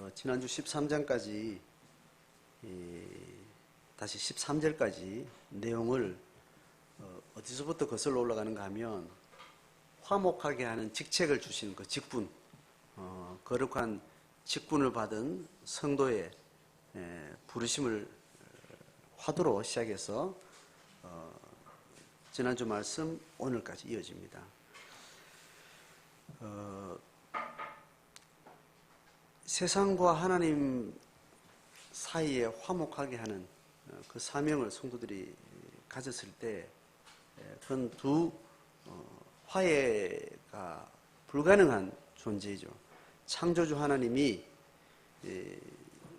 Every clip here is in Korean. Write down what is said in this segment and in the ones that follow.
지난주 13장까지 다시 13절까지 내용을 어디서부터 거슬러 올라가는가 하면 화목하게 하는 직책을 주신 그 직분, 거룩한 직분을 받은 성도의 부르심을 화두로 시작해서 지난주 말씀 오늘까지 이어집니다. 세상과 하나님 사이에 화목하게 하는 그 사명을 성도들이 가졌을 때 그건 두 화해가 불가능한 존재이죠. 창조주 하나님이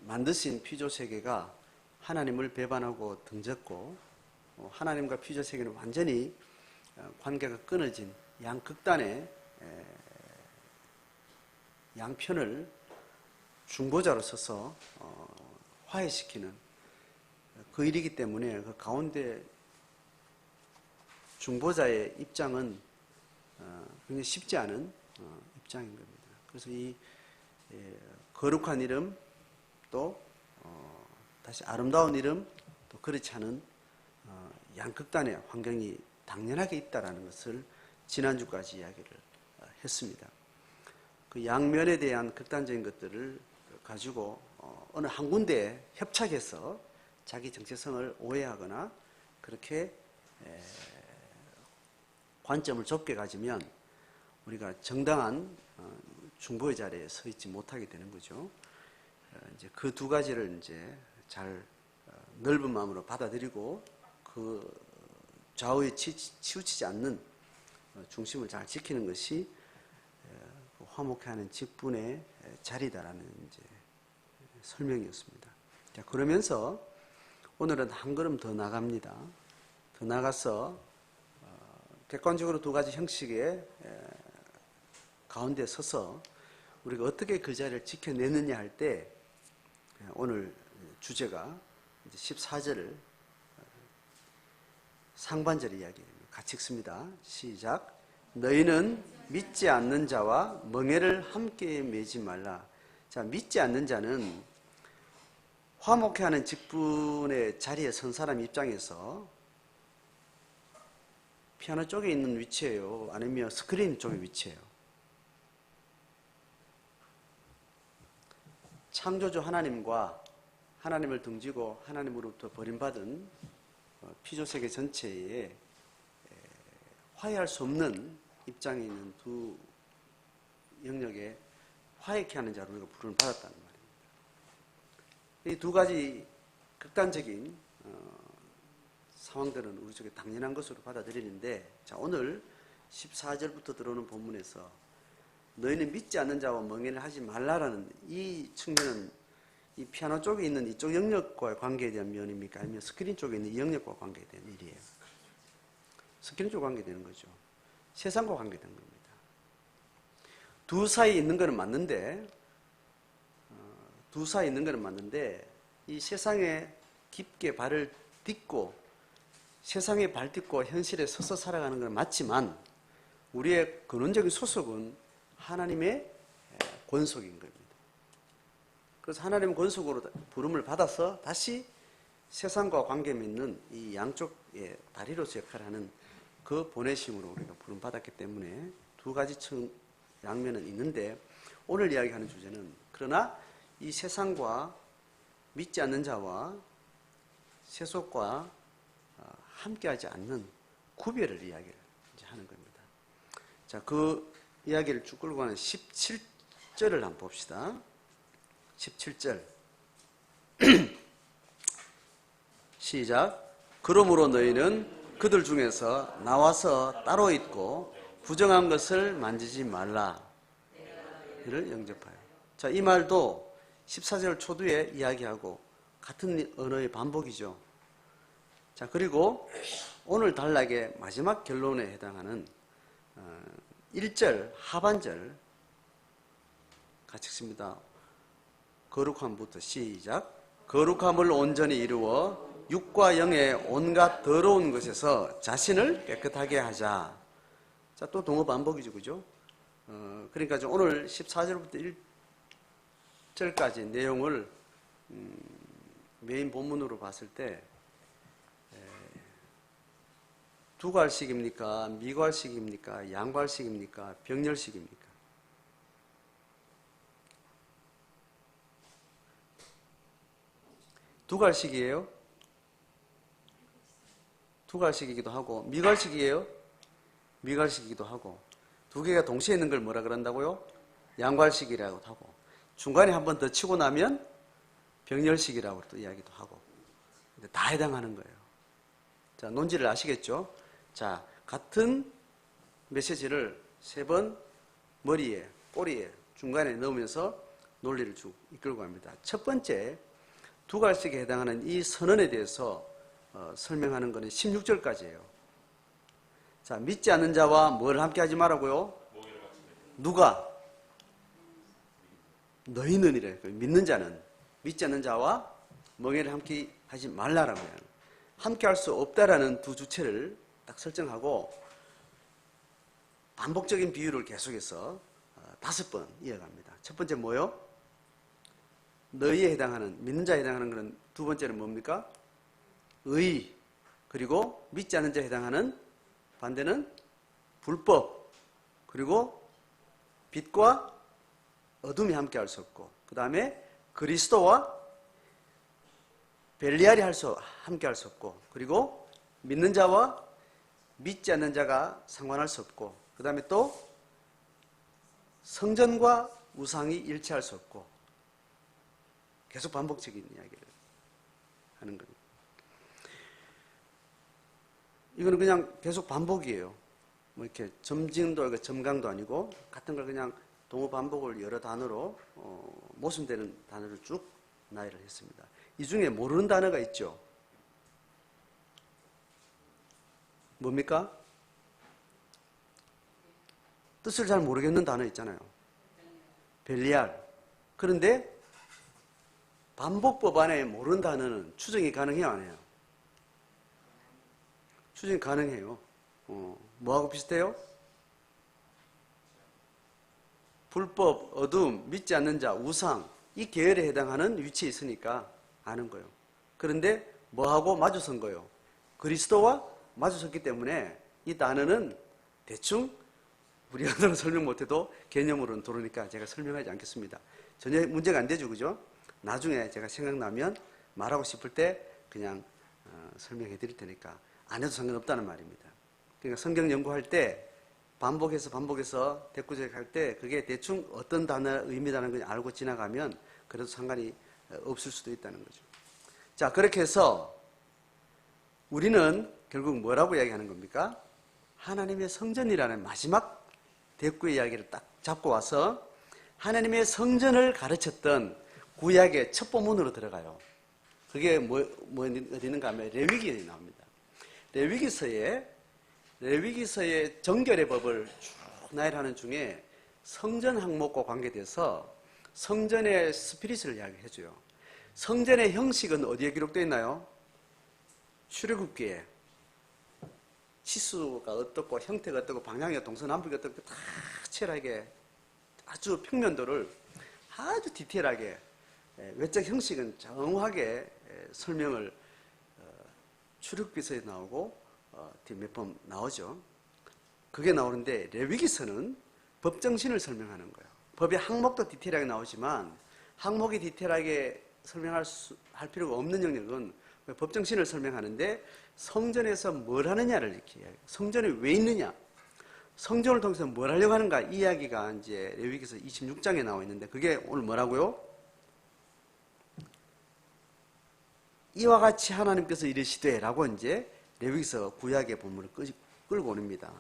만드신 피조세계가 하나님을 배반하고 등졌고 하나님과 피조세계는 완전히 관계가 끊어진 양극단의 양편을 중보자로 서서 화해시키는 그 일이기 때문에 그 가운데 중보자의 입장은 굉장히 쉽지 않은 입장인 겁니다. 그래서 이 거룩한 이름 또 다시 아름다운 이름 또 그렇지 않은 양극단의 환경이 당연하게 있다라는 것을 지난주까지 이야기를 했습니다. 그 양면에 대한 극단적인 것들을 가지고 어느 한 군데에 협착해서 자기 정체성을 오해하거나 그렇게 관점을 좁게 가지면 우리가 정당한 중보의 자리에 서 있지 못하게 되는 거죠. 이제 그 두 가지를 이제 잘 넓은 마음으로 받아들이고 그 좌우에 치우치지 않는 중심을 잘 지키는 것이 화목해하는 직분의 자리다라는 이제 설명이었습니다. 자, 그러면서 오늘은 한 걸음 더 나갑니다. 더 나가서 객관적으로 두 가지 형식의 가운데 서서 우리가 어떻게 그 자리를 지켜내느냐 할 때 오늘 주제가 이제 14절을 상반절 이야기입니다. 같이 읽습니다. 시작. 너희는 믿지 않는 자와 멍에를 함께 매지 말라. 자, 믿지 않는 자는 화목해하는 직분의 자리에 선 사람 입장에서 피아노 쪽에 있는 위치예요? 아니면 스크린 쪽의 위치예요? 창조주 하나님과 하나님을 등지고 하나님으로부터 버림받은 피조세계 전체에 화해할 수 없는 입장에 있는 두 영역에 화해케 하는 자로 우리가 부름을 받았다는 말입니다. 이 두 가지 극단적인 상황들은 우리 쪽에 당연한 것으로 받아들이는데, 자, 오늘 14절부터 들어오는 본문에서 너희는 믿지 않는 자와 멍에를 하지 말라라는 이 측면은 이 피아노 쪽에 있는 이쪽 영역과의 관계에 대한 면입니까? 아니면 스크린 쪽에 있는 이 영역과 관계에 대한 일이에요? 스크린 쪽과 관계되는 거죠. 세상과 관계되는 겁니다. 두 사이에 있는 것은 맞는데, 이 세상에 깊게 발을 딛고 세상에 발 딛고 현실에 서서 살아가는 건 맞지만 우리의 근원적인 소속은 하나님의 권속인 겁니다. 그래서 하나님의 권속으로 부름을 받아서 다시 세상과 관계 맺는 이 양쪽의 다리로서 역할을 하는 그 보내심으로 우리가 부름 받았기 때문에 두 가지 양면은 있는데, 오늘 이야기하는 주제는 그러나 이 세상과 믿지 않는 자와 세속과 함께하지 않는 구별을 이야기를 이제 하는 겁니다. 자, 그 이야기를 쭉 끌고 가는 17절을 한번 봅시다. 17절 시작. 그러므로 너희는 그들 중에서 나와서 따로 있고 부정한 것을 만지지 말라. 이를 영접하여. 자, 이 말도 14절 초두에 이야기하고 같은 언어의 반복이죠. 자, 그리고 오늘 단락의 마지막 결론에 해당하는 1절 하반절 같이 읽습니다. 거룩함부터 시작. 거룩함을 온전히 이루어 육과 영의 온갖 더러운 것에서 자신을 깨끗하게 하자. 자, 또 동어 반복이죠, 그죠? 그러니까 오늘 14절부터 1절 10절까지 내용을 메인 본문으로 봤을 때 두괄식입니까? 미괄식입니까? 양괄식입니까? 병렬식입니까? 두괄식이에요? 두괄식이기도 하고 미괄식이에요? 미괄식이기도 하고 두 개가 동시에 있는 걸 뭐라 그런다고요? 양괄식이라고도 하고 중간에 한 번 더 치고 나면 병렬식이라고 또 이야기도 하고 다 해당하는 거예요. 자, 논지를 아시겠죠? 자, 같은 메시지를 3번 머리에, 꼬리에, 중간에 넣으면서 논리를 쭉 이끌고 갑니다. 첫 번째, 두괄식에 해당하는 이 선언에 대해서 설명하는 것은 16절까지예요. 자, 믿지 않는 자와 뭘 함께 하지 말라고요? 누가? 너희는 이래. 믿는 자는, 믿지 않는 자와 멍에를 함께 하지 말라라고요. 함께 할 수 없다라는 두 주체를 딱 설정하고 반복적인 비유를 계속해서 5번 이어갑니다. 첫 번째 뭐요? 너희에 해당하는, 믿는 자에 해당하는 것은 두 번째는 뭡니까? 의. 그리고 믿지 않는 자에 해당하는 반대는 불법. 그리고 빛과 어둠이 함께 할 수 없고, 그 다음에 그리스도와 벨리알이 함께 할 수 없고, 그리고 믿는 자와 믿지 않는 자가 상관할 수 없고, 그 다음에 또 성전과 우상이 일치할 수 없고, 계속 반복적인 이야기를 하는 겁니다. 이거는 그냥 계속 반복이에요. 뭐 이렇게 점징도, 점강도 아니고, 같은 걸 그냥 동어 반복을 여러 단어로, 모순되는 단어를 쭉 나열을 했습니다. 이 중에 모르는 단어가 있죠. 뭡니까? 뜻을 잘 모르겠는 단어 있잖아요. 벨리알. 그런데 반복법 안에 모르는 단어는 추정이 가능해요, 안 해요? 추정이 가능해요. 뭐하고 비슷해요? 불법, 어둠, 믿지 않는 자, 우상, 이 계열에 해당하는 위치에 있으니까 아는 거예요. 그런데 뭐하고 마주선 거예요? 그리스도와 마주섰기 때문에 이 단어는 대충 우리 언어로 설명 못해도 개념으로는 들어오니까 제가 설명하지 않겠습니다. 전혀 문제가 안 되죠, 그죠? 나중에 제가 생각나면 말하고 싶을 때 그냥 설명해 드릴 테니까 안 해도 상관없다는 말입니다. 그러니까 성경 연구할 때 반복해서 대꾸제할 때 그게 대충 어떤 단어 의미라는 걸 알고 지나가면 그래도 상관이 없을 수도 있다는 거죠. 자, 그렇게 해서 우리는 결국 뭐라고 이야기하는 겁니까? 하나님의 성전이라는 마지막 대꾸의 이야기를 딱 잡고 와서 하나님의 성전을 가르쳤던 구약의 첫 본문으로 들어가요. 그게 어디는가 하면 레위기에 나옵니다. 레위기서의 정결의 법을 쭉 나열하는 중에 성전 항목과 관계돼서 성전의 스피릿을 이야기해줘요. 성전의 형식은 어디에 기록되어 있나요? 출애굽기에. 치수가 어떻고 형태가 어떻고 방향이 동서남북이 어떻고 다 치열하게 아주 평면도를 아주 디테일하게 외적 형식은 정확하게 설명을 출애굽기서에 나오고 몇 번 나오죠. 그게 나오는데 레위기서는 법 정신을 설명하는 거예요. 법의 항목도 디테일하게 나오지만 항목이 디테일하게 할 필요가 없는 영역은 법 정신을 설명하는데 성전에서 뭘 하느냐를 이렇게 이야기해요. 성전에 왜 있느냐? 성전을 통해서 뭘 하려고 하는가? 이 이야기가 이제 레위기서 26장에 나와 있는데 그게 오늘 뭐라고요? 이와 같이 하나님께서 이르시되 라고 이제 레위기서 구약의 본문을 끌고 옵니다.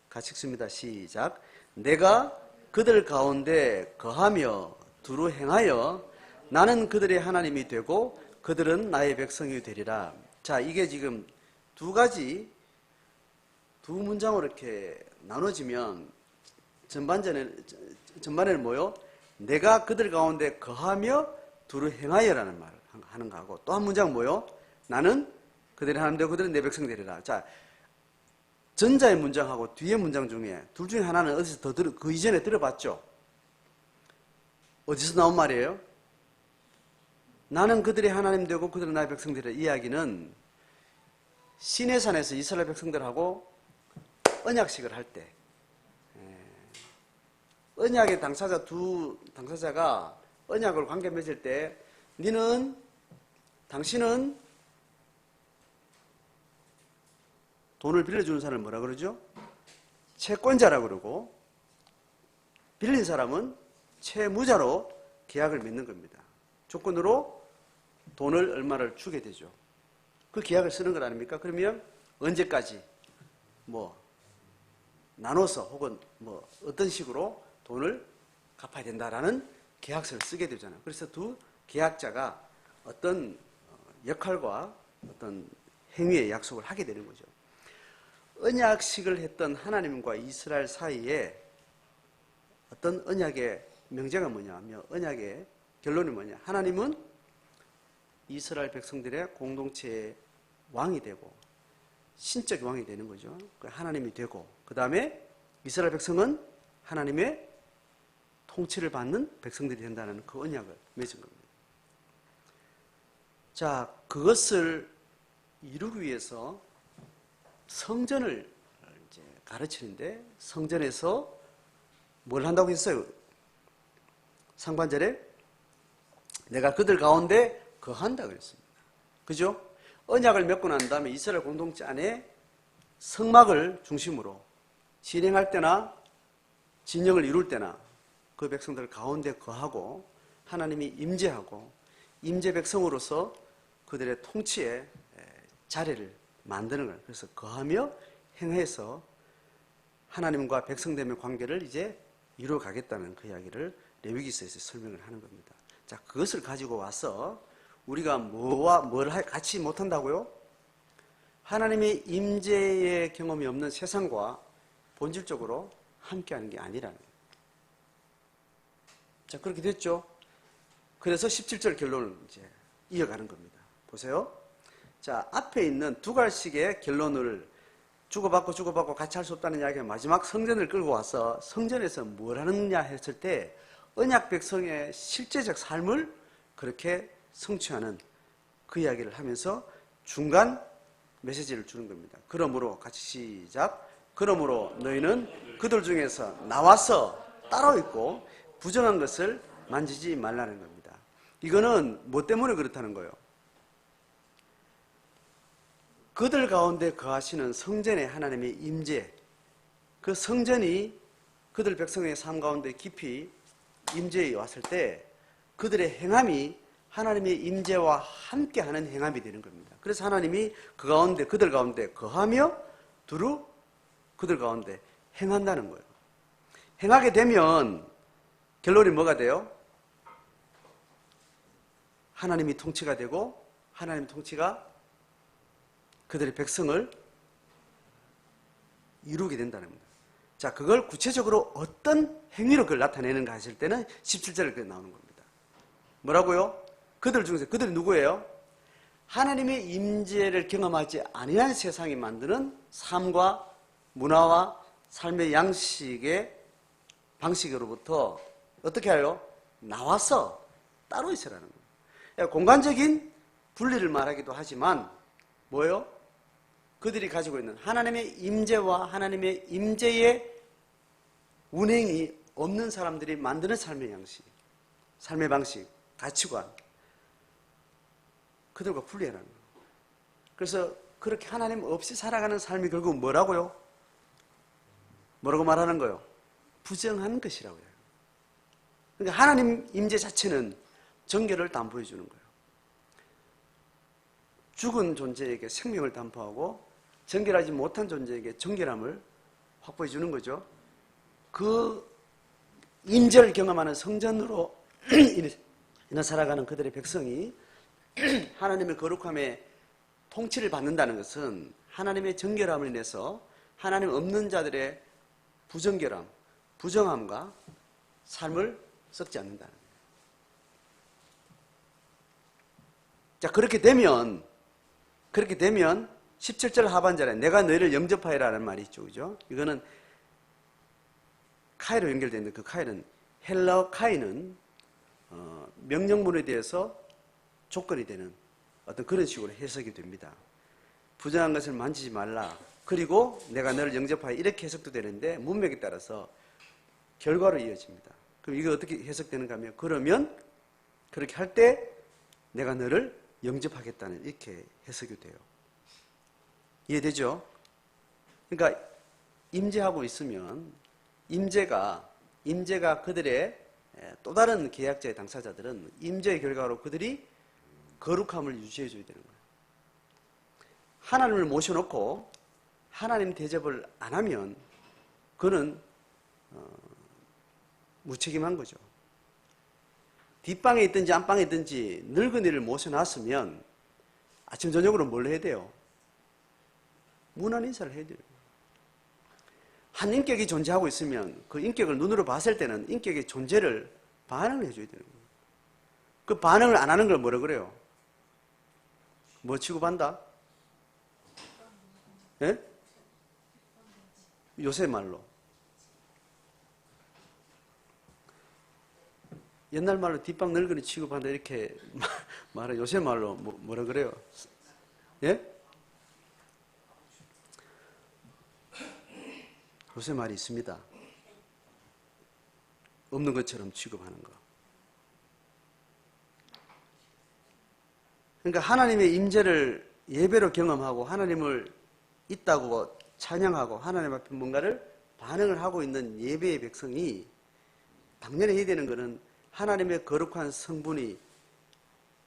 같이 읽습니다. 시작. 내가 그들 가운데 거하며 두루 행하여 나는 그들의 하나님이 되고 그들은 나의 백성이 되리라. 자, 이게 지금 두 문장으로 이렇게 나눠지면 전반에는 뭐요? 내가 그들 가운데 거하며 두루 행하여라는 말을 하는 거하고 또 한 문장 뭐요? 나는 그들의 하나님 되고 그들은 내 백성이 되리라. 자, 전자의 문장하고 뒤의 문장 중에 둘 중에 하나는 어디서 그 이전에 들어봤죠? 어디서 나온 말이에요? 나는 그들의 하나님 되고 그들은 나의 백성들의 이야기는 시내산에서 이스라엘 백성들하고 언약식을 할 때, 언약의 두 당사자가 언약을 관계 맺을 때, 당신은 돈을 빌려주는 사람을 뭐라 그러죠? 채권자라고 그러고, 빌린 사람은 채무자로 계약을 맺는 겁니다. 조건으로 돈을 얼마를 주게 되죠. 그 계약을 쓰는 것 아닙니까? 그러면 언제까지 나눠서 혹은 어떤 식으로 돈을 갚아야 된다라는 계약서를 쓰게 되잖아요. 그래서 두 계약자가 어떤 역할과 어떤 행위의 약속을 하게 되는 거죠. 언약식을 했던 하나님과 이스라엘 사이에 어떤 언약의 명제가 뭐냐면, 언약의 결론이 뭐냐. 하나님은 이스라엘 백성들의 공동체의 왕이 되고 신적 왕이 되는 거죠. 하나님이 되고, 그 다음에 이스라엘 백성은 하나님의 통치를 받는 백성들이 된다는 그 언약을 맺은 겁니다. 자, 그것을 이루기 위해서 성전을 이제 가르치는데, 성전에서 뭘 한다고 했어요? 상반절에 내가 그들 가운데 거한다 그랬습니다. 그죠? 언약을 맺고 난 다음에 이스라엘 공동체 안에 성막을 중심으로 진행할 때나 진영을 이룰 때나 그 백성들 가운데 거하고 하나님이 임재하고 임재 백성으로서 그들의 통치의 자리를 만드는 거예요. 그래서 거하며 행해서 하나님과 백성됨의 관계를 이제 이루어 가겠다는 그 이야기를 레위기서에서 설명을 하는 겁니다. 자, 그것을 가지고 와서 우리가 뭐와 뭘 같이 못한다고요? 하나님의 임재의 경험이 없는 세상과 본질적으로 함께하는 게 아니라는 거예요. 자, 그렇게 됐죠. 그래서 17절 결론을 이제 이어가는 겁니다. 보세요. 자, 앞에 있는 두 갈씩의 결론을 주고받고 같이 할 수 없다는 이야기가 마지막 성전을 끌고 와서 성전에서 뭘 하느냐 했을 때 언약 백성의 실제적 삶을 그렇게 성취하는 그 이야기를 하면서 중간 메시지를 주는 겁니다. 그러므로 같이 시작. 그러므로 너희는 그들 중에서 나와서 따로 있고 부정한 것을 만지지 말라는 겁니다. 이거는 뭐 때문에 그렇다는 거예요? 그들 가운데 거하시는 성전의 하나님의 임재, 그 성전이 그들 백성의 삶 가운데 깊이 임재에 왔을 때 그들의 행함이 하나님의 임재와 함께하는 행함이 되는 겁니다. 그래서 하나님이 그 가운데, 그들 가운데 거하며 두루 그들 가운데 행한다는 거예요. 행하게 되면 결론이 뭐가 돼요? 하나님이 통치가 되고 하나님 통치가 그들의 백성을 이루게 된다는 겁니다. 자, 그걸 구체적으로 어떤 행위로 그걸 나타내는가 하실 때는 17절에 그게 나오는 겁니다. 뭐라고요? 그들 중에서, 그들이 누구예요? 하나님의 임재를 경험하지 아니한 세상이 만드는 삶과 문화와 삶의 양식의 방식으로부터 어떻게 해요? 나와서 따로 있으라는 거예요. 공간적인 분리를 말하기도 하지만 뭐예요? 그들이 가지고 있는 하나님의 임재와 하나님의 임재의 운행이 없는 사람들이 만드는 삶의 양식, 삶의 방식, 가치관, 그들과 분리하라는 거예요. 그래서 그렇게 하나님 없이 살아가는 삶이 결국 뭐라고요? 뭐라고 말하는 거예요? 부정한 것이라고 해요. 그러니까 하나님 임재 자체는 정결을 담보해 주는 거예요. 죽은 존재에게 생명을 담보하고 정결하지 못한 존재에게 정결함을 확보해 주는 거죠. 그 임재를 경험하는 성전으로 인해 살아가는 그들의 백성이 하나님의 거룩함에 통치를 받는다는 것은 하나님의 정결함을 인해서 하나님 없는 자들의 부정결함, 부정함과 삶을 썩지 않는다는 거예요. 자, 그렇게 되면 17절 하반절에 내가 너희를 영접하여라는 말이 있죠. 그죠? 이거는 카이로 연결되어 있는데 그 카이는 헬라어 카이는 명령문에 대해서 조건이 되는 어떤 그런 식으로 해석이 됩니다. 부정한 것을 만지지 말라. 그리고 내가 너를 영접하여 이렇게 해석도 되는데 문맥에 따라서 결과로 이어집니다. 그럼 이거 어떻게 해석되는가 하면 그러면 그렇게 할 때 내가 너를 영접하겠다는 이렇게 해석이 돼요. 이해되죠? 그러니까 임재하고 있으면 임재가 그들의 또 다른 계약자의 당사자들은 임재의 결과로 그들이 거룩함을 유지해 줘야 되는 거예요. 하나님을 모셔놓고 하나님 대접을 안 하면 그는 무책임한 거죠. 뒷방에 있든지 안방에 있든지 늙은이를 모셔놨으면 아침 저녁으로 뭘 해야 돼요? 문안 인사를 해야 돼요. 한 인격이 존재하고 있으면 그 인격을 눈으로 봤을 때는 인격의 존재를 반응을 해줘야 되는 거예요. 그 반응을 안 하는 걸 뭐라 그래요? 뭐 취급한다? 예? 요새 말로. 옛날 말로 뒷방 늙은이 취급한다 이렇게 말해. 요새 말로 뭐라 그래요? 예? 요새 말이 있습니다. 없는 것처럼 취급하는 거. 그러니까 하나님의 임재를 예배로 경험하고 하나님을 있다고 찬양하고 하나님 앞에 뭔가를 반응을 하고 있는 예배의 백성이 당연히 해야 되는 것은 하나님의 거룩한 성분이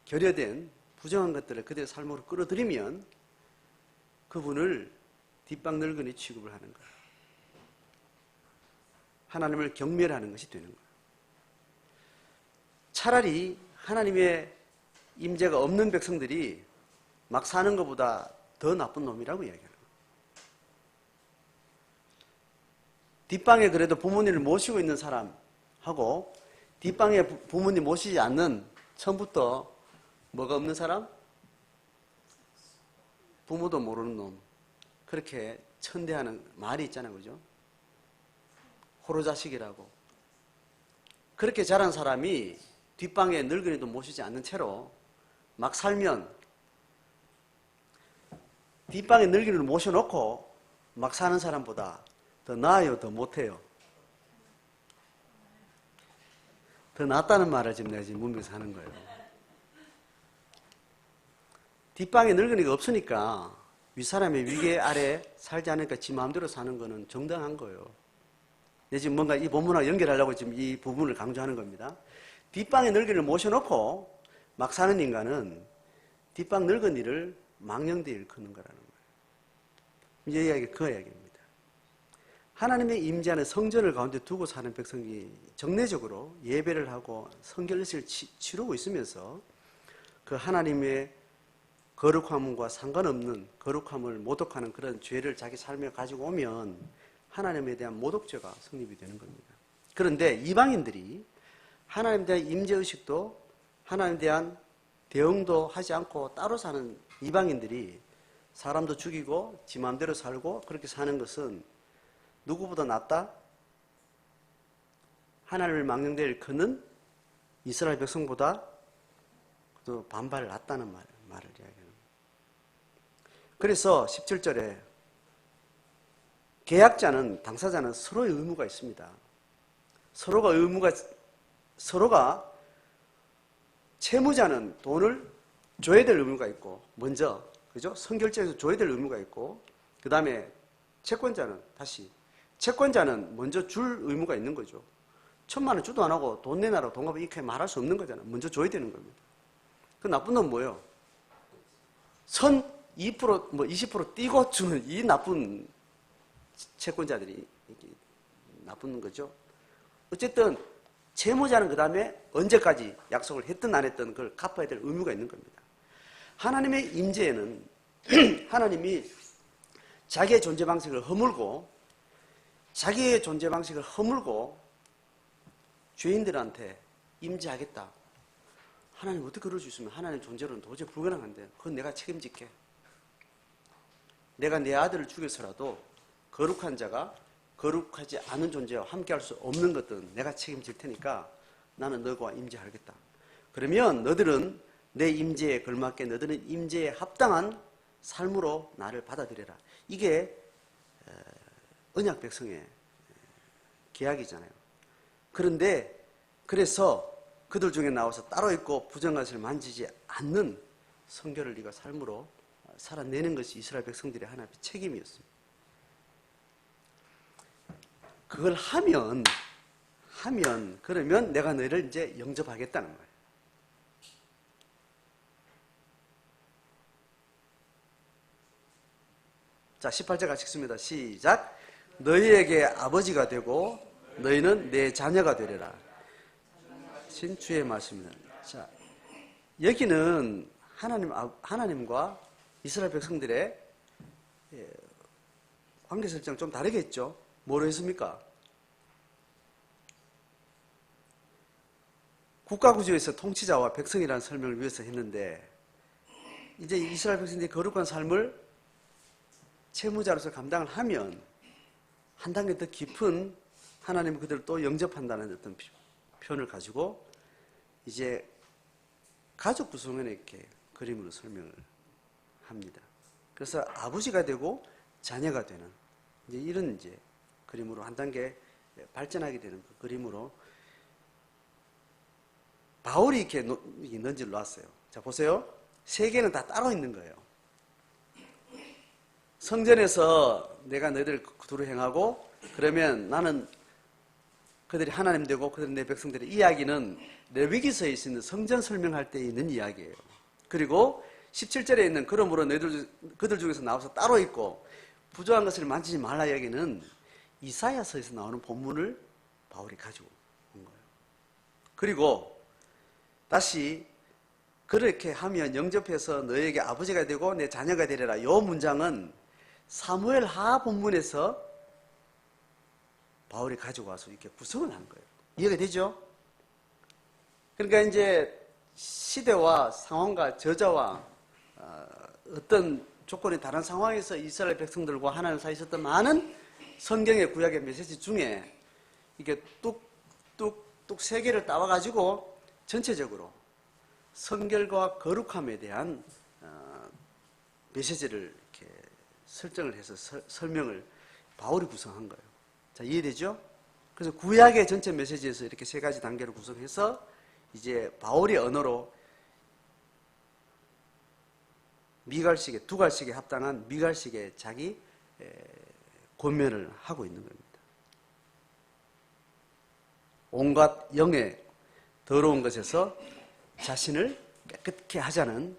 결여된 부정한 것들을 그들의 삶으로 끌어들이면 그분을 뒷방 늙은이 취급을 하는 거예요. 하나님을 경멸하는 것이 되는 거예요. 차라리 하나님의 임재가 없는 백성들이 막 사는 것보다 더 나쁜 놈이라고 이야기하는 거예요. 뒷방에 그래도 부모님을 모시고 있는 사람하고 뒷방에 부모님 모시지 않는 처음부터 뭐가 없는 사람? 부모도 모르는 놈. 그렇게 천대하는 말이 있잖아요. 그죠? 호로자식이라고. 그렇게 자란 사람이 뒷방에 늙은이도 모시지 않는 채로 막 살면 뒷방에 늙은이를 모셔놓고 막 사는 사람보다 더 나아요, 더 못해요? 더 낫다는 말을 지금 내가 지금 문맥에서 하는 거예요. 뒷방에 늙은이가 없으니까 윗사람의 위계 아래 살지 않으니까 지 마음대로 사는 거는 정당한 거예요. 내 지금 뭔가 이 본문하고 연결하려고 지금 이 부분을 강조하는 겁니다. 뒷방에 늙은이를 모셔놓고 막 사는 인간은 뒷방 늙은이를 망령되이 일컫는 거라는 거예요. 이제 이야기 그 이야기입니다. 하나님의 임재하는 성전을 가운데 두고 사는 백성이 정례적으로 예배를 하고 성결례식을 치르고 있으면서 그 하나님의 거룩함과 상관없는 거룩함을 모독하는 그런 죄를 자기 삶에 가지고 오면 하나님에 대한 모독죄가 성립이 되는 겁니다. 그런데 이방인들이 하나님에 대한 임재의식도 하나님에 대한 대응도 하지 않고 따로 사는 이방인들이 사람도 죽이고 지 마음대로 살고 그렇게 사는 것은 누구보다 낫다? 하나님을 망령되이 일컫는 이스라엘 백성보다 또 반발 낫다는 말을 이야기합니다. 그래서 17절에 계약자는, 당사자는 서로의 의무가 있습니다. 서로가 채무자는 돈을 줘야 될 의무가 있고, 먼저, 그죠? 성결제에서 줘야 될 의무가 있고, 그 다음에 채권자는 먼저 줄 의무가 있는 거죠. 1,000만 원 주도 안 하고 돈 내놔라, 돈 갚아 이렇게 말할 수 없는 거잖아요. 먼저 줘야 되는 겁니다. 그 나쁜 놈은 뭐예요? 선 2%, 20% 띄고 주는 이 나쁜 채권자들이 나쁜 거죠. 어쨌든 채무자는 그 다음에 언제까지 약속을 했든 안 했든 그걸 갚아야 될 의무가 있는 겁니다. 하나님의 임재에는 하나님이 자기의 존재 방식을 허물고 죄인들한테 임재하겠다. 하나님 어떻게 그럴 수 있으면 하나님 존재로는 도저히 불가능한데 그건 내가 책임질게. 내가 내 아들을 죽여서라도 거룩한 자가 거룩하지 않은 존재와 함께할 수 없는 것들은 내가 책임질 테니까 나는 너와 임재하겠다. 그러면 너희들은 내 임재에 걸맞게 너희는 임재에 합당한 삶으로 나를 받아들여라. 이게 언약 백성의 계약이잖아요. 그런데 그래서 그들 중에 나와서 따로 있고 부정것을 만지지 않는 성결을 네가 삶으로 살아내는 것이 이스라엘 백성들의 하나님의 책임이었습니다. 그걸 하면 그러면 내가 너희를 이제 영접하겠다는 거예요. 자, 18절 같이 읽습니다. 시작. 너희에게 아버지가 되고 너희는 내 자녀가 되리라. 신 주의 말씀입니다. 자, 여기는 하나님과 이스라엘 백성들의 관계 설정 좀 다르겠죠? 뭐로 했습니까? 국가구조에서 통치자와 백성이라는 설명을 위해서 했는데 이제 이스라엘 백성들이 거룩한 삶을 채무자로서 감당을 하면 한 단계 더 깊은 하나님은 그들을 또 영접한다는 어떤 표현을 가지고 이제 가족 구성원에 이렇게 그림으로 설명을 합니다. 그래서 아버지가 되고 자녀가 되는 이제 이런 이제 그림으로 한 단계 발전하게 되는 그 그림으로 바울이 이렇게 넌지를 놨어요. 자, 보세요. 세 개는 다 따로 있는 거예요. 성전에서 내가 너희들을 두루 행하고 그러면 나는 그들이 하나님 되고 그들은 내 백성들의 이야기는 레위기서에 있는 성전 설명할 때 있는 이야기예요. 그리고 17절에 있는 그러므로 그들 중에서 나와서 따로 있고 부조한 것을 만지지 말라 이야기는 이사야서에서 나오는 본문을 바울이 가지고 온 거예요. 그리고 다시 그렇게 하면 영접해서 너에게 아버지가 되고 내 자녀가 되리라. 이 문장은 사무엘 하 본문에서 바울이 가지고 와서 이렇게 구성을 한 거예요. 이해가 되죠? 그러니까 이제 시대와 상황과 저자와 어떤 조건이 다른 상황에서 이스라엘 백성들과 하나님 사이에 있었던 많은 성경의 구약의 메시지 중에 이게 뚝뚝뚝 세 개를 따와가지고 전체적으로 성결과 거룩함에 대한 메시지를 이렇게 설정을 해서 설명을 바울이 구성한 거예요. 자, 이해되죠? 그래서 구약의 전체 메시지에서 이렇게 세 가지 단계로 구성해서 이제 바울의 언어로 미갈식의 두 갈식에 합당한 미갈식의 자기 권면을 하고 있는 겁니다. 온갖 영의 더러운 것에서 자신을 깨끗게 하자는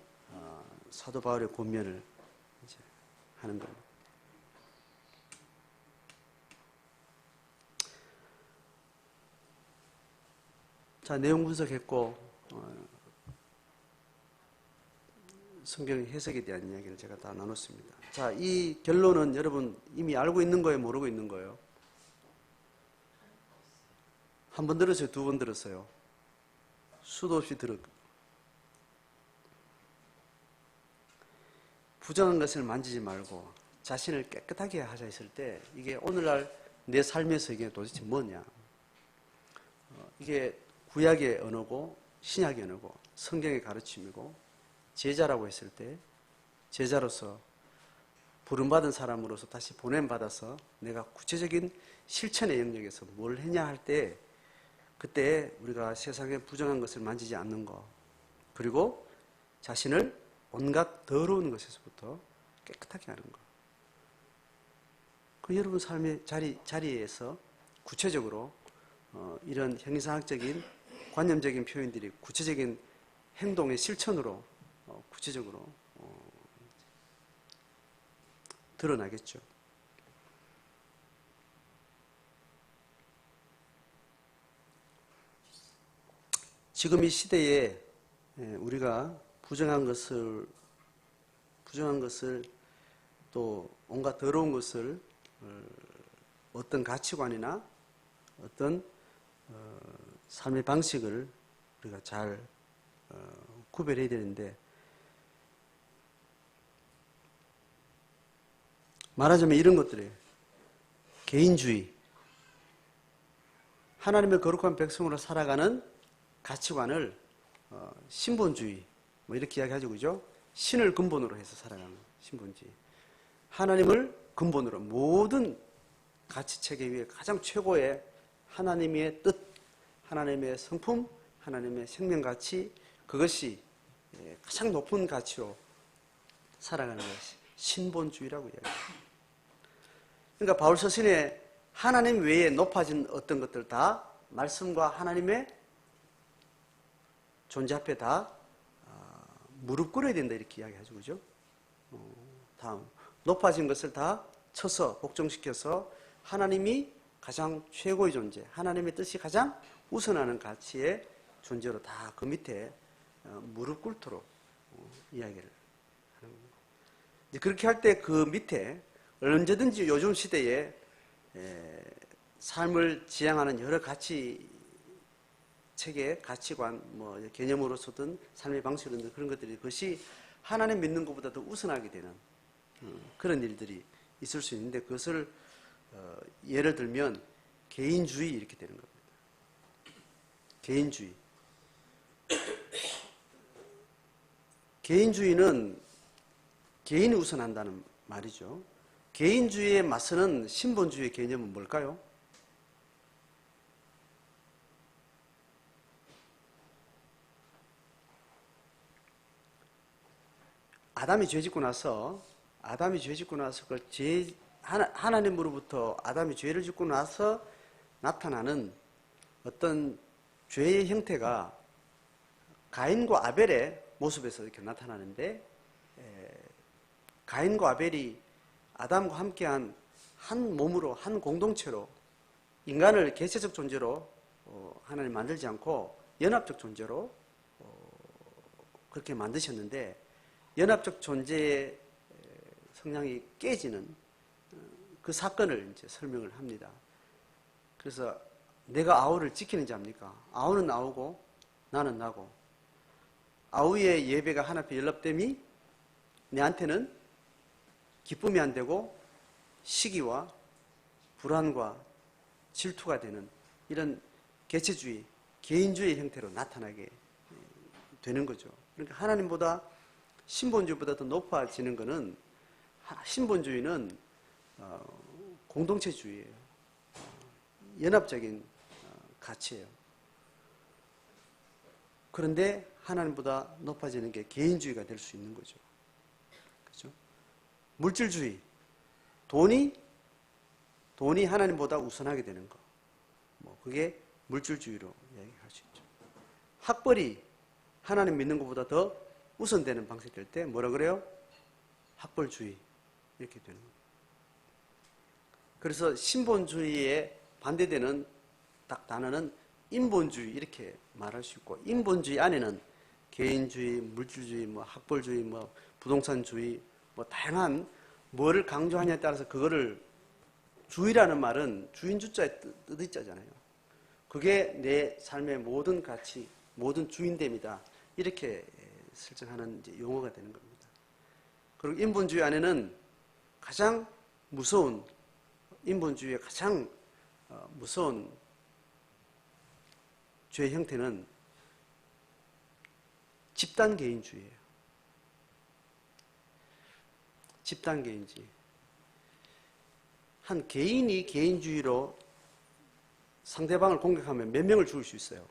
사도 바울의 권면을 이제 하는 겁니다. 자, 내용 분석했고 성경 해석에 대한 이야기를 제가 다 나눴습니다. 자, 이 결론은 여러분 이미 알고 있는 거예요? 모르고 있는 거예요? 한 번 들었어요? 두 번 들었어요? 수도 없이 들었고 부정한 것을 만지지 말고 자신을 깨끗하게 하자 했을 때 이게 오늘날 내 삶에서 이게 도대체 뭐냐? 이게 구약의 언어고 신약의 언어고 성경의 가르침이고 제자라고 했을 때 제자로서 부름받은 사람으로서 다시 보냄받아서 내가 구체적인 실천의 영역에서 뭘 했냐 할 때 그때 우리가 세상의 부정한 것을 만지지 않는 것 그리고 자신을 온갖 더러운 것에서부터 깨끗하게 하는 것. 그 여러분 삶의 자리에서 구체적으로 이런 형이상학적인 관념적인 표현들이 구체적인 행동의 실천으로 구체적으로 드러나겠죠. 지금 이 시대에 우리가 부정한 것을 또 온갖 더러운 것을 어떤 가치관이나 어떤 삶의 방식을 우리가 잘 구별해야 되는데 말하자면 이런 것들이에요. 개인주의, 하나님의 거룩한 백성으로 살아가는 가치관을 신본주의 뭐 이렇게 이야기하죠, 그죠? 신을 근본으로 해서 살아가는 신본주의. 하나님을 근본으로 모든 가치체계 위에 가장 최고의 하나님의 뜻, 하나님의 성품, 하나님의 생명가치, 그것이 가장 높은 가치로 살아가는 것이 신본주의라고 이야기합니다. 그러니까 바울 서신에 하나님 외에 높아진 어떤 것들 다 말씀과 하나님의 존재 앞에 다 무릎 꿇어야 된다 이렇게 이야기하죠, 그죠? 다음 높아진 것을 다 쳐서 복종시켜서 하나님이 가장 최고의 존재, 하나님의 뜻이 가장 우선하는 가치의 존재로 다 그 밑에 무릎 꿇도록 이야기를 하는 겁니다. 이제 그렇게 할 때 그 밑에 언제든지 요즘 시대에 삶을 지향하는 여러 가치 체계, 가치관, 뭐 개념으로서든 삶의 방식으로든 그런 것들이 그것이 하나님 믿는 것보다 더 우선하게 되는 그런 일들이 있을 수 있는데 그것을 예를 들면 개인주의 이렇게 되는 겁니다. 개인주의. 개인주의는 개인이 우선한다는 말이죠. 개인주의에 맞서는 신본주의의 개념은 뭘까요? 아담이 죄짓고 나서 그걸 하나님으로부터 아담이 죄를 짓고 나서 나타나는 어떤 죄의 형태가 가인과 아벨의 모습에서 이렇게 나타나는데 가인과 아벨이 아담과 함께한 한 몸으로 한 공동체로 인간을 개체적 존재로 하나님 만들지 않고 연합적 존재로 그렇게 만드셨는데 연합적 존재의 성향이 깨지는 그 사건을 이제 설명을 합니다. 그래서 내가 아우를 지키는 자입니까? 아우는 아우고 나는 나고 아우의 예배가 하나 앞에 연락됨이 내한테는 기쁨이 안 되고 시기와 불안과 질투가 되는 이런 개체주의, 개인주의 형태로 나타나게 되는 거죠. 그러니까 하나님보다 신본주의보다 더 높아지는 것은 신본주의는 공동체주의예요. 연합적인 가치예요. 그런데 하나님보다 높아지는 게 개인주의가 될 수 있는 거죠. 그렇죠? 물질주의, 돈이 하나님보다 우선하게 되는 거. 그게 물질주의로 이야기할 수 있죠. 학벌이 하나님 믿는 것보다 더 우선되는 방식이 될 때 뭐라 그래요? 학벌주의 이렇게 되는 겁니다. 그래서 신본주의에 반대되는 딱 단어는 인본주의 이렇게 말할 수 있고 인본주의 안에는 개인주의, 물질주의, 학벌주의, 부동산주의 다양한 뭐를 강조하냐에 따라서 그거를 주의라는 말은 주인주자의 뜻이잖아요. 그게 내 삶의 모든 가치, 모든 주인됨이다. 이렇게 설정하는 이제 용어가 되는 겁니다. 그리고 인본주의 안에는 가장 무서운 인본주의의 가장 무서운 죄의 형태는 집단 개인주의예요. 집단 개인주의. 한 개인이 개인주의로 상대방을 공격하면 몇 명을 죽일 수 있어요?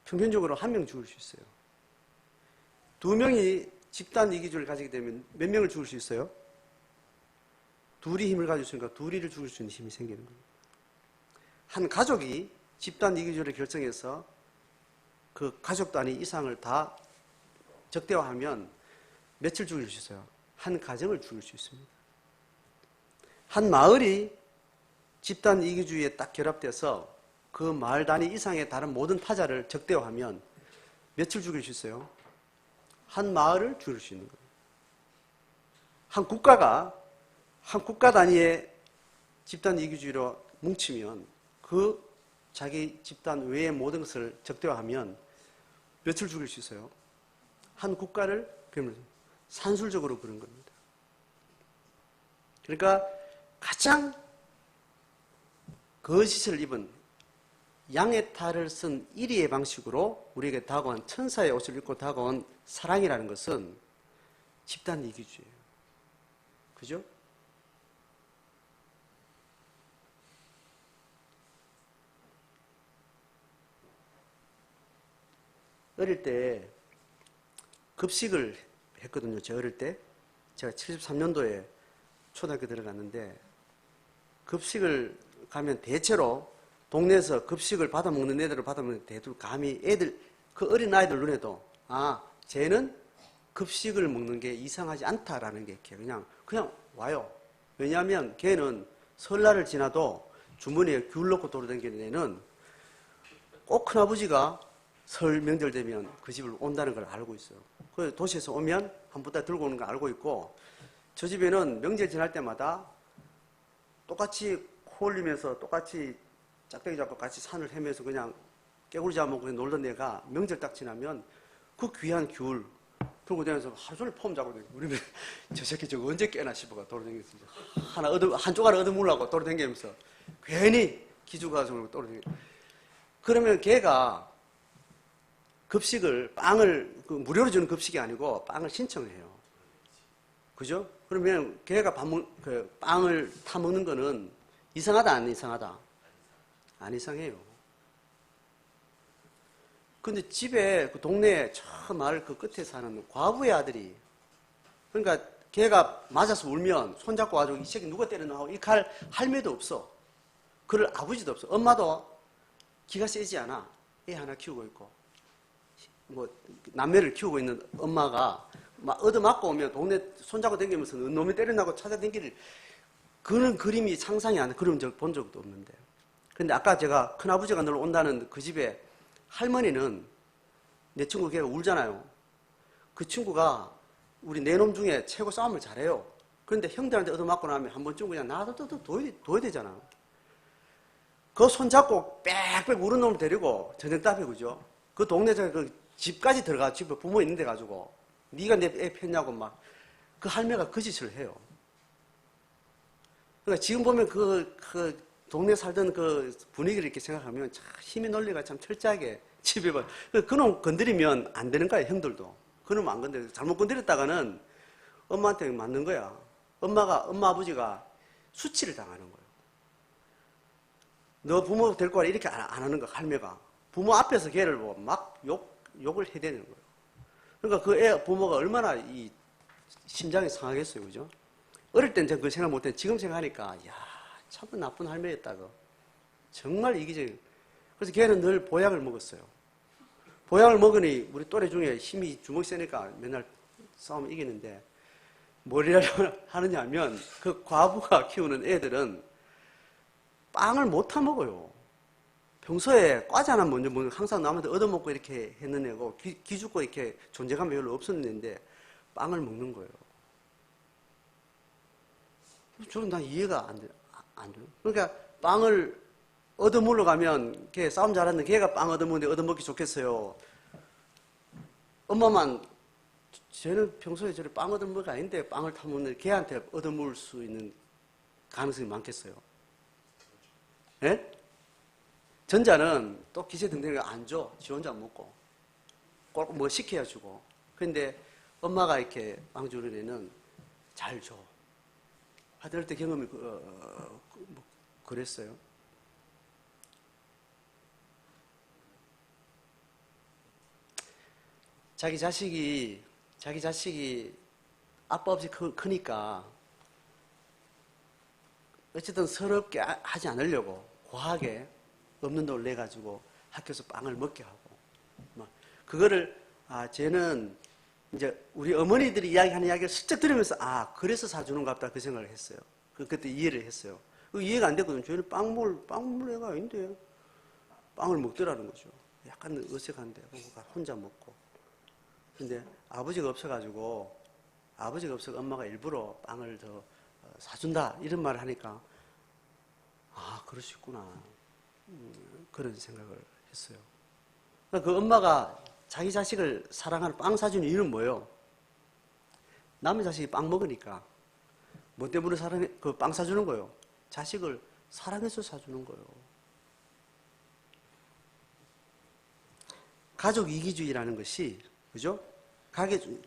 평균적으로 한 명 죽일 수 있어요. 두 명이 집단 이기주의를 가지게 되면 몇 명을 죽일 수 있어요? 둘이 힘을 가지고 있으니까 둘이를 죽일 수 있는 힘이 생기는 거예요. 한 가족이 집단 이기주의를 결정해서 그 가족 단위 이상을 다 적대화하면 며칠 죽일 수 있어요? 한 가정을 죽일 수 있습니다. 한 마을이 집단 이기주의에 딱 결합돼서 그 마을 단위 이상의 다른 모든 타자를 적대화하면 며칠 죽일 수 있어요? 한 마을을 죽일 수 있는 거예요. 한 국가 단위의 집단 이기주의로 뭉치면 그 자기 집단 외의 모든 것을 적대화하면 며칠 죽일 수 있어요? 한 국가를 산술적으로 그런 겁니다. 그러니까 가장 거짓을 입은 양의 탈을 쓴 이리의 방식으로 우리에게 다가온 천사의 옷을 입고 다가온 사랑이라는 것은 집단 이기주의예요. 그죠? 어릴 때 급식을 했거든요. 제가 어릴 때. 제가 73년도에 초등학교 들어갔는데 급식을 가면 대체로 동네에서 급식을 받아먹는 애들을 받아먹는 대들 감히 애들 그 어린 아이들 눈에도 쟤는 급식을 먹는 게 이상하지 않다라는 게 그냥 와요. 왜냐하면 걔는 설날을 지나도 주머니에 귤 넣고 돌아다니는 애는 꼭 큰아버지가 설 명절 되면 그 집을 온다는 걸 알고 있어요. 그 도시에서 오면 한 부대 들고 오는 걸 알고 있고 저 집에는 명절 지날 때마다 똑같이 코 올리면서 똑같이 짝대기 잡고 같이 산을 헤매서 그냥 깨구리 잡아먹고 놀던 애가 명절 딱 지나면 그 귀한 귤 들고 다니면서 하루 종일 폼 잡고 다니고 우리는 저 새끼 저거 언제 깨나 싶어가 돌아다니면서 한 조각 얻어먹으려고 돌아다니면서 괜히 기죽어가지고 돌아다니고 그러면 걔가 급식을 빵을 무료로 주는 급식이 아니고 빵을 신청을 해요. 그죠? 그러면 걔가 빵을 타 먹는 거는 이상하다 안 이상하다? 안 이상해요. 근데 집에 그 동네에 저 마을 그 끝에 사는 과부의 아들이 그러니까 걔가 맞아서 울면 손잡고 가지고 이 새끼 누가 때렸나 하고 이 칼 할매도 없어. 그럴 아버지도 없어. 엄마도 기가 세지 않아. 애 하나 키우고 있고 뭐 남매를 키우고 있는 엄마가 막 얻어맞고 오면 동네 손잡고 다니면서 놈이 때려나고 찾아다니기를 그런 그림이 상상이 안 돼. 그런 적 본 적도 없는데. 근데 아까 제가 큰아버지가 늘 온다는 그 집에 할머니는 내 친구 걔가 울잖아요. 그 친구가 우리 네 놈 중에 최고 싸움을 잘해요. 그런데 형들한테 얻어맞고 나면 한 번쯤 그냥 나도 둬야 되잖아. 그 손잡고 빽빽 우는 놈을 데리고 저녁답에 그죠? 그 동네에서 그 집까지 들어가 집에 부모 있는 데 가지고 네가 내 애 폈냐고 막 그 할매가 그 짓을 해요. 그러니까 지금 보면 그 동네 살던 그 분위기를 이렇게 생각하면 참 힘의 논리가 참 철저하게 집에 봐. 그놈 건드리면 안 되는 거야 형들도. 그놈 안 건드려. 잘못 건드렸다가는 엄마한테 맞는 거야. 엄마 아버지가 수치를 당하는 거예요. 너 부모 데리고 와라 이렇게 안 하는 거 할매가. 부모 앞에서 걔를 뭐 막 욕을 해대는 거예요. 그러니까 그 부모가 얼마나 이 심장이 상하겠어요, 그죠? 어릴 땐 전 그 생각 못했는데 지금 생각하니까, 참 나쁜 할매였다고. 정말 이기적인. 그래서 걔는 늘 보약을 먹었어요. 보약을 먹으니 우리 또래 중에 힘이 주먹이 세니까 맨날 싸우면 이기는데, 뭘 하느냐 하면 그 과부가 키우는 애들은 빵을 못 타먹어요. 평소에 과자 하나 먼저 먹는 항상 남한테 얻어먹고 이렇게 했는 애고 기죽고 이렇게 존재감이 별로 없었는데 빵을 먹는 거예요. 저는 난 이해가 안 돼요. 그러니까 빵을 얻어먹으러 가면 걔 싸움 잘하는 걔가 빵 얻어먹는데 얻어먹기 좋겠어요. 엄마만 쟤는 평소에 저래 빵 얻어먹을 거 아닌데 빵을 타먹는데 걔한테 얻어먹을 수 있는 가능성이 많겠어요. 예? 전자는 또 기세등등하게 안 줘. 지 혼자 먹고. 꼭 뭐 시켜야 주고. 근데 엄마가 이렇게 빵 주는 애는 잘 줘. 하여튼 그때 경험이 그랬어요. 자기 자식이 아빠 없이 크니까 어쨌든 서럽게 하지 않으려고 과하게 없는 돈을 내가지고 학교에서 빵을 먹게 하고 그거를 쟤는 이제 우리 어머니들이 이야기하는 이야기를 슬쩍 들으면서 그래서 사주는가 보다 그 생각을 했어요. 그때 이해를 했어요. 이해가 안 됐거든요. 쟤는 빵 먹을 애가 아닌데 빵을 먹더라는 거죠. 약간 어색한데 혼자 먹고. 근데 아버지가 없어가지고 엄마가 일부러 빵을 더 사준다 이런 말을 하니까 그럴 수 있구나 그런 생각을 했어요. 그 엄마가 자기 자식을 사랑하는 빵 사주는 이유는 뭐예요? 남의 자식이 빵 먹으니까 뭐 때문에 빵 사주는 거예요? 자식을 사랑해서 사주는 거예요. 가족 이기주의라는 것이, 그죠?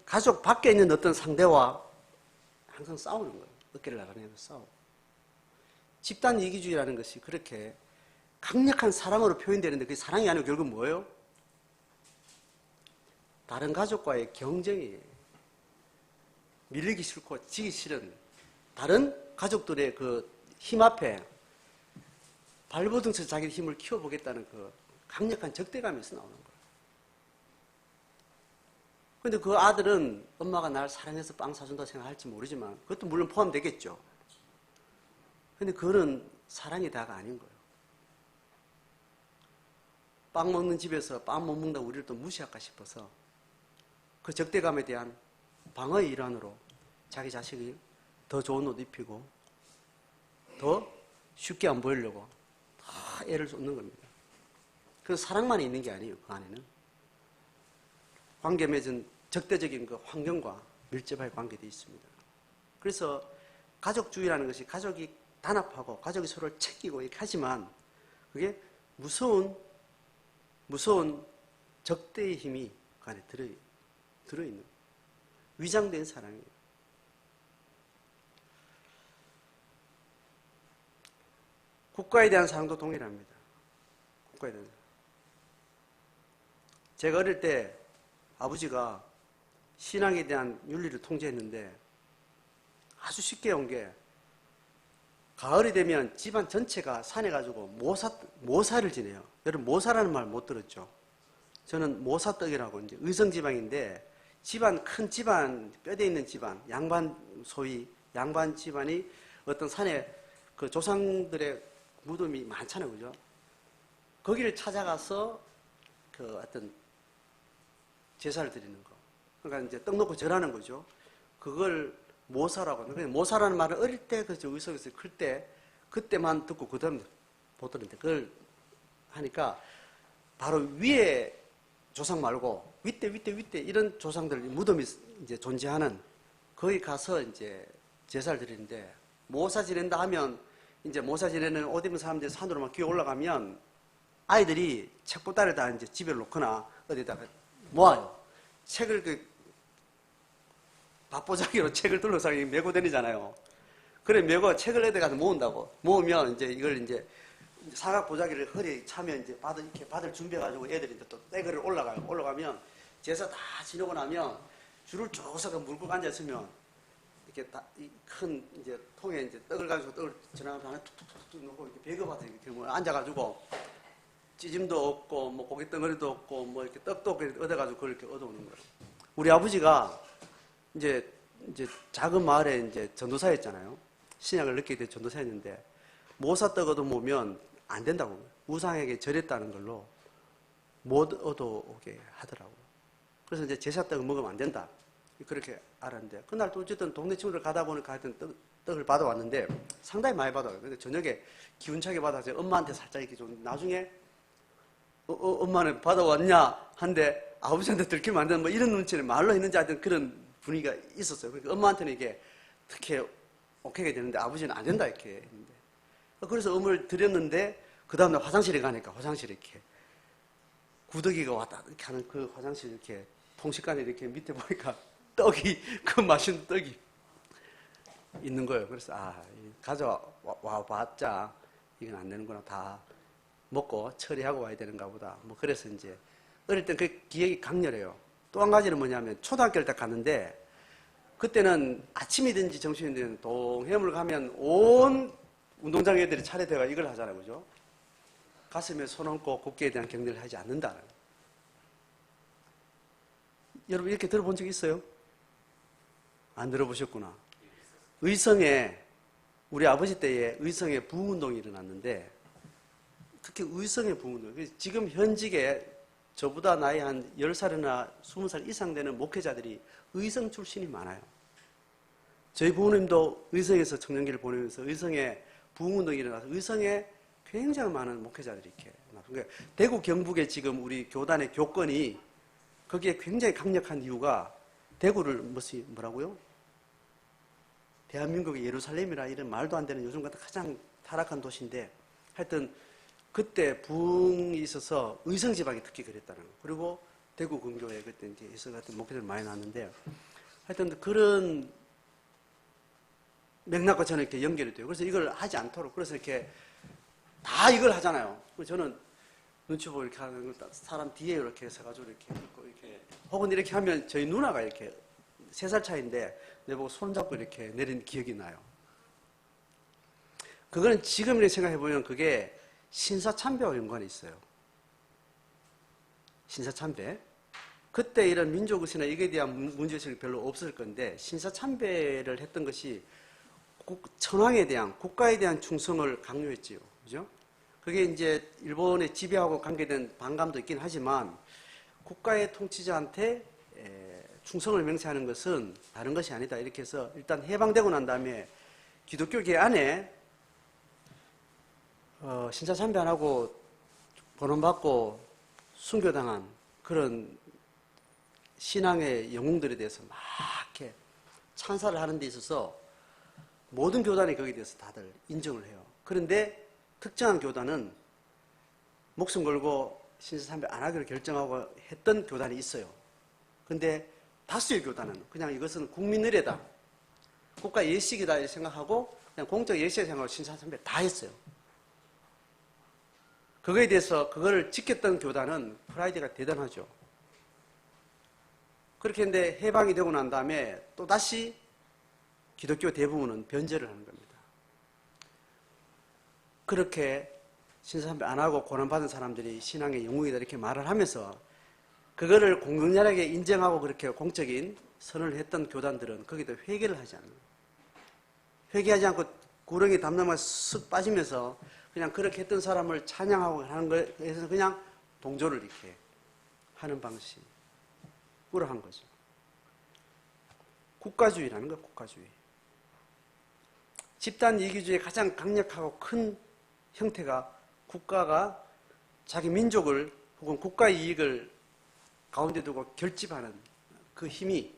가족 밖에 있는 어떤 상대와 항상 싸우는 거예요. 어깨를 나란히 싸우고. 집단 이기주의라는 것이 그렇게 강력한 사랑으로 표현되는데 그게 사랑이 아니고 결국 뭐예요? 다른 가족과의 경쟁이에요. 밀리기 싫고 지기 싫은 다른 가족들의 그 힘 앞에 발버둥쳐 자기 힘을 키워보겠다는 그 강력한 적대감에서 나오는 거예요. 근데 그 아들은 엄마가 날 사랑해서 빵 사준다 생각할지 모르지만 그것도 물론 포함되겠죠. 근데 그거는 사랑이 다가 아닌 거예요. 빵 먹는 집에서 빵 못 먹는다고 우리를 또 무시할까 싶어서 그 적대감에 대한 방어의 일환으로 자기 자식이 더 좋은 옷 입히고 더 쉽게 안 보이려고 다 애를 쏟는 겁니다. 그 사랑만 있는 게 아니에요. 그 안에는 관계 맺은 적대적인 그 환경과 밀접하게 관계되어 있습니다. 그래서 가족주의라는 것이 가족이 단합하고 가족이 서로를 챙기고 이렇게 하지만 그게 무서운 적대의 힘이 그 안에 들어있는 위장된 사랑이에요. 국가에 대한 사랑도 동일합니다. 국가에 대한 사랑. 제가 어릴 때 아버지가 신앙에 대한 윤리를 통제했는데 아주 쉽게 온 게 가을이 되면 집안 전체가 산에 가지고 모사를 지내요. 여러분 모사라는 말 못 들었죠? 저는 모사떡이라고 이제 의성지방인데 큰 집안, 뼈대 있는 집안, 소위 양반 집안이 어떤 산에 그 조상들의 무덤이 많잖아요. 그죠? 거기를 찾아가서 그 어떤 제사를 드리는 거. 그러니까 이제 떡 놓고 절하는 거죠. 그걸 모사라고 하는데, 모사라는 말을 어릴 때 그 의석에서 클 때, 그때만 듣고 그다음 못 들었는데, 그걸 하니까 바로 위에 조상 말고 윗대 이런 조상들 무덤이 이제 존재하는 거기 가서 이제 제사를 드리는데, 모사 지낸다 하면 이제 모사 지내는 옷 입은 사람들이 산으로만 기어 올라가면 아이들이 책보따리를 다 이제 집에 놓거나 어디다가 모아요. 책을 밥보자기로 책을 둘러서 메고 다니잖아요. 그래 메고 책을 애들 가서 모은다고. 모으면 이제 이걸 이제 사각 보자기를 허리에 차면 이제 이렇게 받을 준비해가지고 애들이 이제 또 떼거리를 올라가요. 올라가면 제사 다 지내고 나면 줄을 쭉 서서 물고 앉았으면 이렇게 큰 이제 통에 이제 떡을 가지고 떡을 전화가면서 안에 툭툭툭툭 넣고 이렇게 배급하듯 이렇게 뭐 앉아가지고 찌짐도 없고 뭐 고기 덩어리도 없고 뭐 이렇게 떡도 얻어가지고 그걸 이렇게 얻어오는 거예요. 우리 아버지가 이제 작은 마을에 이제 전도사였잖아요. 신약을 늦게 된 전도사였는데 모사떡 얻어오면 안 된다고 우상에게 절했다는 걸로 못 얻어오게 하더라고요. 그래서 이제 제사떡을 먹으면 안 된다. 그렇게 알았는데 그날 또 어쨌든 동네 친구들 가다 보니까 하여튼 떡을 받아왔는데 상당히 많이 받아와요. 근데 저녁에 기운차게 받아서 엄마한테 살짝 이렇게 좀 나중에 엄마는 받아왔냐 한데 아버지한테 들키면 안 되는 뭐 이런 눈치는 말로 했는지 하여튼 그런 분위기가 있었어요. 그러니까 엄마한테는 이게 특히 오케이가 되는데 아버지는 안 된다 이렇게 했는데 그래서 음을 드렸는데 그 다음날 화장실에 가니까 화장실에 이렇게 구더기가 왔다 이렇게 하는 그 화장실 이렇게 통식관에 이렇게 밑에 보니까 그 맛있는 떡이 있는 거예요. 그래서 가져와 봤자 이건 안 되는구나. 다 먹고 처리하고 와야 되는가 보다. 뭐 그래서 이제 어릴 땐 그 기억이 강렬해요. 또 한 가지는 뭐냐면 초등학교를 딱 갔는데 그때는 아침이든지 점심이든지 동해물 가면 온 운동장 애들이 차례대가 이걸 하잖아요. 그죠? 가슴에 손 얹고 국기에 대한 경례를 하지 않는다는. 여러분 이렇게 들어본 적 있어요? 안 들어보셨구나. 의성에 우리 아버지 때에 의성에 부흥운동이 일어났는데 특히 의성의 부흥운동. 지금 현직에 저보다 나이 한 10살이나 20살 이상 되는 목회자들이 의성 출신이 많아요. 저희 부모님도 의성에서 청년기를 보내면서 의성에 부흥운동이 일어나서 의성에 굉장히 많은 목회자들이 이렇게 나왔어요. 그러니까 대구 경북에 지금 우리 교단의 교권이 거기에 굉장히 강력한 이유가 대구를 뭐라고요? 대한민국의 예루살렘이라 이런 말도 안 되는 요즘 같은 가장 타락한 도시인데 하여튼 그때 부흥이 있어서 의성지방이 특히 그랬다는 거. 그리고 대구 근교에 그때 이제 이성 같은 목회들 많이 나왔는데, 하여튼 그런 맥락과 저는 이렇게 연결이 돼요. 그래서 이걸 하지 않도록, 그래서 이렇게 다 이걸 하잖아요. 저는 눈치 보고 이렇게 하는 거, 사람 뒤에 이렇게 서가지고 이렇게 있고, 이렇게, 혹은 이렇게 하면 저희 누나가 이렇게 3살 차이인데 내보고 손잡고 이렇게 내린 기억이 나요. 그거는 지금 이렇게 생각해보면 그게 신사참배와 연관이 있어요. 신사참배. 그때 이런 민족의식이나 이게 대한 문제의식이 별로 없을 건데, 신사참배를 했던 것이 천황에 대한, 국가에 대한 충성을 강요했지요. 그죠? 그게 이제 일본의 지배하고 관계된 반감도 있긴 하지만, 국가의 통치자한테 충성을 맹세하는 것은 다른 것이 아니다. 이렇게 해서 일단 해방되고 난 다음에 기독교계 안에 신사참배 안 하고 번원받고 순교당한 그런 신앙의 영웅들에 대해서 막 이렇게 찬사를 하는 데 있어서 모든 교단이 거기에 대해서 다들 인정을 해요. 그런데 특정한 교단은 목숨 걸고 신사참배 안 하기로 결정하고 했던 교단이 있어요. 근데 다수의 교단은 그냥 이것은 국민 의례다, 국가 예식이다 이렇게 생각하고 그냥 공적 예식을 생각하고 신사참배 다 했어요. 그거에 대해서 그거를 지켰던 교단은 프라이드가 대단하죠. 그렇게 했는데 해방이 되고 난 다음에 또 다시 기독교 대부분은 변절을 하는 겁니다. 그렇게 신사참배 안 하고 고난받은 사람들이 신앙의 영웅이다 이렇게 말을 하면서 그거를 공공연하게 인정하고 그렇게 공적인 선언을 했던 교단들은 거기다 회개를 하지 않는 거예요. 회개하지 않고 구렁이 담담하게 쓱 빠지면서 그냥 그렇게 했던 사람을 찬양하고 하는 거에서 그냥 동조를 이렇게 하는 방식으로 한 거죠. 국가주의라는 거예요, 국가주의. 집단 이기주의의 가장 강력하고 큰 형태가 국가가 자기 민족을 혹은 국가의 이익을 가운데 두고 결집하는 그 힘이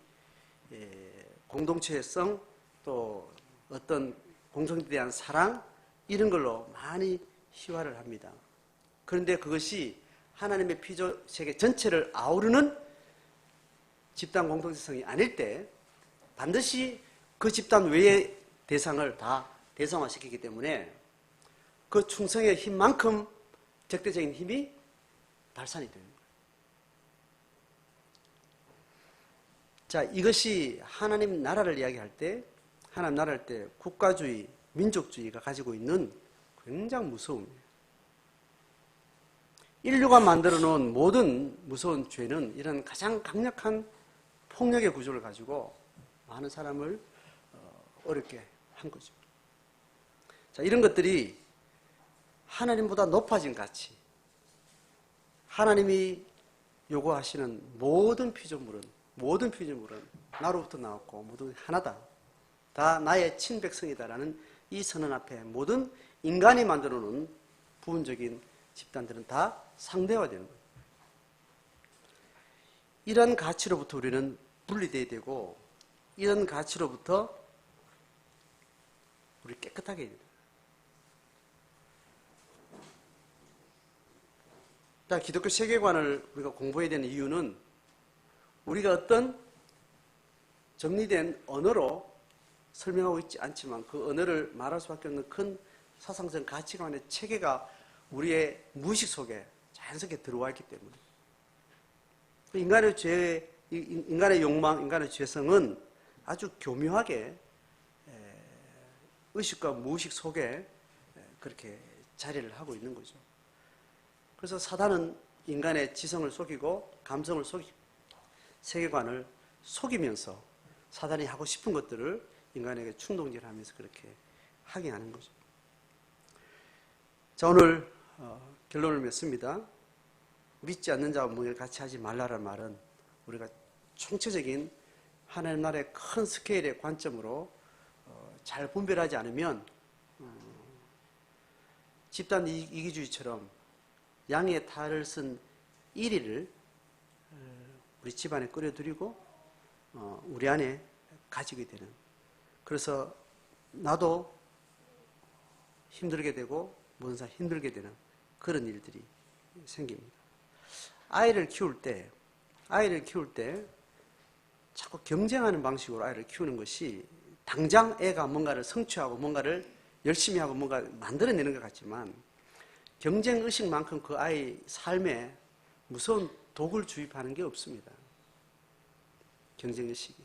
공동체성 또 어떤 공동체에 대한 사랑 이런 걸로 많이 희화를 합니다. 그런데 그것이 하나님의 피조 세계 전체를 아우르는 집단 공동체성이 아닐 때 반드시 그 집단 외의 대상을 다 대상화시키기 때문에 그 충성의 힘만큼 적대적인 힘이 발산이 됩니다. 자, 이것이 하나님 나라를 이야기할 때, 하나님 나라를 때 국가주의, 민족주의가 가지고 있는 굉장히 무서움이에요. 인류가 만들어 놓은 모든 무서운 죄는 이런 가장 강력한 폭력의 구조를 가지고 많은 사람을 어렵게 한 거죠. 자, 이런 것들이 하나님보다 높아진 가치, 하나님이 요구하시는 모든 피조물은 나로부터 나왔고 모두 하나다. 다 나의 친백성이다라는 이 선언 앞에 모든 인간이 만들어 놓은 부분적인 집단들은 다 상대화되는 거예요. 이런 가치로부터 우리는 분리되어야 되고 이런 가치로부터 우리 깨끗하게 해야 됩니다. 기독교 세계관을 우리가 공부해야 되는 이유는 우리가 어떤 정리된 언어로 설명하고 있지 않지만 그 언어를 말할 수밖에 없는 큰 사상적 가치관의 체계가 우리의 무의식 속에 자연스럽게 들어와 있기 때문에 인간의 죄, 인간의 욕망, 인간의 죄성은 아주 교묘하게 의식과 무의식 속에 그렇게 자리를 하고 있는 거죠. 그래서 사단은 인간의 지성을 속이고 감성을 속이고 세계관을 속이면서 사단이 하고 싶은 것들을 인간에게 충동질하면서 그렇게 하게 하는 거죠. 자, 오늘 결론을 맺습니다. 믿지 않는 자와 盟을 같이 하지 말라라는 말은 우리가 총체적인 하나님 나라의 큰 스케일의 관점으로 잘 분별하지 않으면 집단 이기주의처럼 양의 탈을 쓴 이리를 우리 집안에 끌어들이고 우리 안에 가지게 되는, 그래서 나도 힘들게 되고 모든 사람 힘들게 되는 그런 일들이 생깁니다. 아이를 키울 때 자꾸 경쟁하는 방식으로 아이를 키우는 것이 당장 애가 뭔가를 성취하고 뭔가를 열심히 하고 뭔가 만들어내는 것 같지만 경쟁의식만큼 그 아이 삶에 무서운 독을 주입하는 게 없습니다. 경쟁의식이.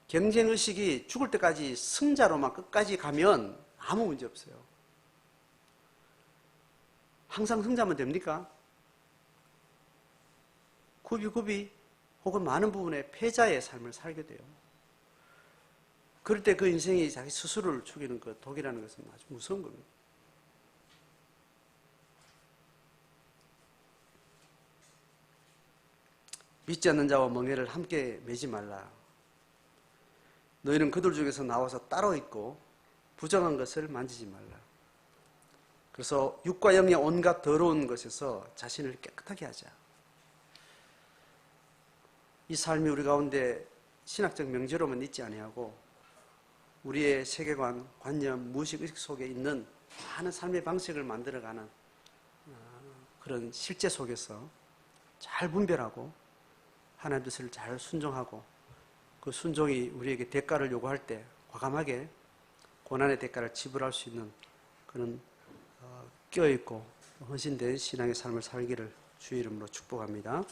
경쟁의식이 죽을 때까지 승자로만 끝까지 가면 아무 문제 없어요. 항상 승자면 됩니까? 굽이굽이 혹은 많은 부분에 패자의 삶을 살게 돼요. 그럴 때 그 인생이 자기 스스로를 죽이는 그 독이라는 것은 아주 무서운 겁니다. 믿지 않는 자와 멍에를 함께 매지 말라. 너희는 그들 중에서 나와서 따로 있고 부정한 것을 만지지 말라. 그래서 육과 영의 온갖 더러운 것에서 자신을 깨끗하게 하자. 이 삶이 우리 가운데 신학적 명제로만 있지 아니하고 우리의 세계관, 관념, 무의식, 의식 속에 있는 많은 삶의 방식을 만들어가는 그런 실제 속에서 잘 분별하고 하나님 뜻을 잘 순종하고 그 순종이 우리에게 대가를 요구할 때 과감하게 고난의 대가를 지불할 수 있는 그런 껴있고 헌신된 신앙의 삶을 살기를 주의 이름으로 축복합니다.